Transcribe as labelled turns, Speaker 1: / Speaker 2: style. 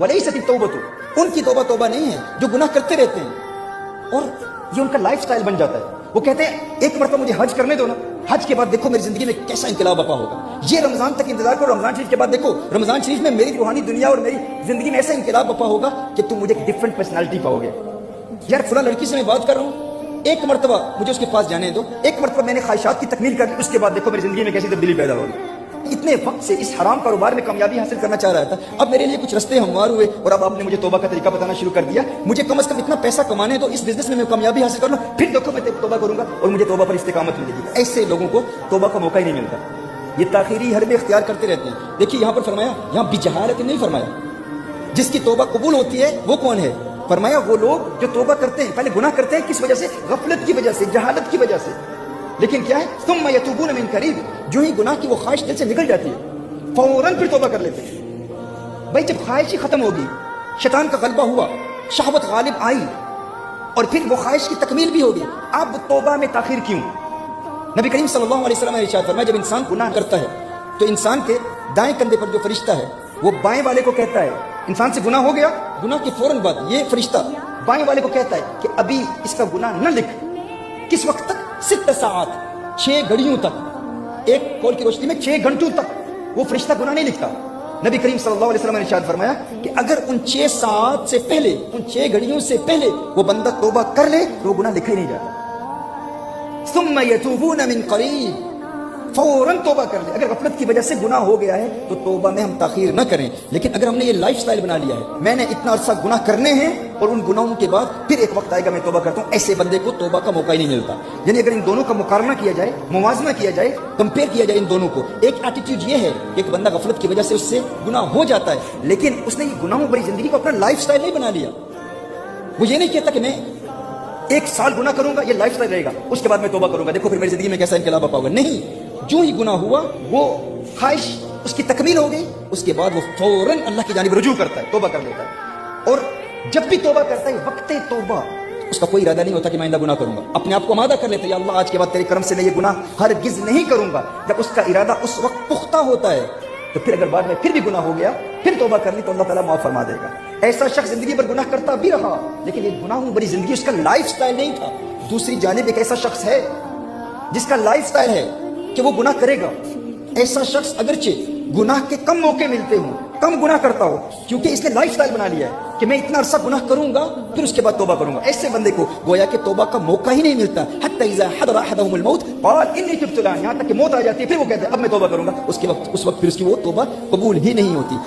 Speaker 1: वलैसत तौबतु, उनकी तौबा तौबा नहीं है जो गुनाह करते रहते हैं, और ये उनका लाइफ स्टाइल बन जाता है। वो कहते हैं एक मरतबा मुझे हज करने दो ना, हज के बाद देखो मेरी जिंदगी में कैसा इंकलाब बपा होगा। ये रमजान तक इंतजार करो, रमजान शरीफ के बाद देखो रमजान शरीफ में मेरी रूहानी दुनिया और मेरी जिंदगी में ऐसा इंकलाब बपा होगा कि तुम मुझे डिफरेंट पर्सनालिटी पाओगे। यार फला लड़की से मैं बात कर रहा हूँ, एक मरतबा मुझे उसके पास जाने दो, एक मरतबा मैंने ख्वाहिशात की तकमील कर दी, उसके बाद देखो मेरी जिंदगी में कैसी तब्दीली पैदा होगी। इतने वक्त से इस हराम कारोबार में कामयाबी हासिल करना चाह रहा था, अब मेरे लिए कुछ रास्ते हमवार हुए और अब आपने मुझे तौबा का तरीका बताना शुरू कर दिया। मुझे कम से कम इतना पैसा कमाने दो, इस बिजनेस में मैं कामयाबी हासिल कर लूं, फिर देखो मैं तौबा करूंगा और मुझे तौबा पर इस्तिकामत मिलेगी। ऐसे लोगों को तौबा का मौका ही नहीं मिलता, ये ताखीरी हरबे इख्तियार करते रहते हैं। देखिए यहाँ पर फरमाया, यहाँ बिजहालत नहीं फरमाया, जिसकी तौबा कबूल होती है वो कौन है? फरमाया वो लोग जो तौबा करते हैं, पहले गुनाह करते हैं, किस वजह से? गफलत की वजह से, जहालत की वजह से। लेकिन क्या है? सुम्मा यतूबून मिन करीब, जो ही गुनाह की वो ख्वाहिश दिल से निकल जाती है फौरन फिर तौबा कर लेते हैं। भाई जब ख्वाहिश ही खत्म होगी, शैतान का गलबा हुआ, शहवत गालिब आई और फिर वो ख्वाहिश की तकमील भी होगी, अब तौबा में ताखीर क्यों? नबी करीम सल्लल्लाहु अलैहि वसल्लम ने इरशाद फरमाया, जब इंसान गुनाह करता है तो इंसान के दाएं कंधे पर जो फरिश्ता है वो बाएं वाले को कहता है, इंसान से गुनाह हो गया, गुनाह के फौरन बाद ये फरिश्ता बाएं वाले को कहता है कि अभी इसका गुनाह न लिख। किस वक्त तक? 6 सात, 6 घड़ियों तक, एक कौल की रोशनी में 6 घंटों तक वो फरिश्ता गुनाह नहीं लिखता। नबी करीम सल्लल्लाहु अलैहि वसल्लम ने इरशाद फरमाया कि अगर उन 6 सात से पहले, उन 6 घड़ियों से पहले वो बंदा तौबा कर ले तो वो गुनाह लिखा ही नहीं जाता। सुम्मा यतूबून मिन करीब, फौरन तौबा कर ले। अगर गफलत की वजह से गुनाह हो गया है तो तौबा में हम ताखीर न करें। लेकिन अगर हमने ये लाइफ स्टाइल बना लिया है, मैंने इतना अरसा गुनाह करने हैं और उन गुनाहों के बाद फिर एक वक्त आएगा मैं तौबा करता हूँ, ऐसे बंदे को तौबा का मौका ही नहीं मिलता। यानी अगर इन दोनों का मुकारना किया जाए, मुवाजना किया जाए, कंपेयर किया जाए इन दोनों को, एक एटीट्यूड ये है कि एक बंदा गफलत की वजह से उससे गुनाह हो जाता है, लेकिन उसने ये गुनाहों भरी जिंदगी को अपना लाइफ स्टाइल नहीं बना लिया। वो ये नहीं कहता कि मैं 1 साल गुनाह करूंगा, ये लाइफ स्टाइल रहेगा, उसके बाद मैं तौबा करूंगा, देखो फिर मेरी जिंदगी में कैसा इनकलाब बपा होगा। नहीं, जो ही गुनाह हुआ वो ख्वाहिश उसकी तकमील हो गई, उसके बाद वो फौरन अल्लाह की जानिब रुजू करता है, तौबा कर लेता है। और जब भी तौबा करता है वक्ते तौबा उसका कोई इरादा नहीं होता कि मैं आइंदा गुनाह करूंगा। अपने आप को आमादा कर लेता है, या अल्लाह आज के बाद तेरे करम से मैं ये गुनाह हरगिज नहीं करूंगा। जब उसका इरादा उस वक्त पुख्ता होता है तो फिर अगर बाद में फिर भी गुनाह हो गया, फिर तौबा कर ली तो अल्लाह ताला माफ फरमा देगा। ऐसा शख्स जिंदगी भर गुनाह करता भी रहा, लेकिन ये गुनाहों भरी जिंदगी उसका लाइफ स्टाइल नहीं था। दूसरी जानिब एक ऐसा शख्स है जिसका लाइफ स्टाइल है कि वो गुनाह करेगा। ऐसा शख्स अगरचे गुनाह के कम मौके मिलते हों, कम गुनाह करता हो, क्योंकि इसने लाइफ स्टाइल बना लिया है कि मैं इतना अरसा गुनाह करूंगा फिर उसके बाद तौबा करूंगा। ऐसे बंदे को गोया कि तौबा का मौका ही नहीं मिलता। हत्ता इज़ा हदरा अहदहुमुल मौत क़ाल इन्नी तुब्तु अलआन, यहाँ तक कि मौत आ जाती है फिर वो कहते हैं अब मैं तौबा करूंगा, उसके वक्त उस वक्त फिर उसकी वो तौबा कबूल ही नहीं होती।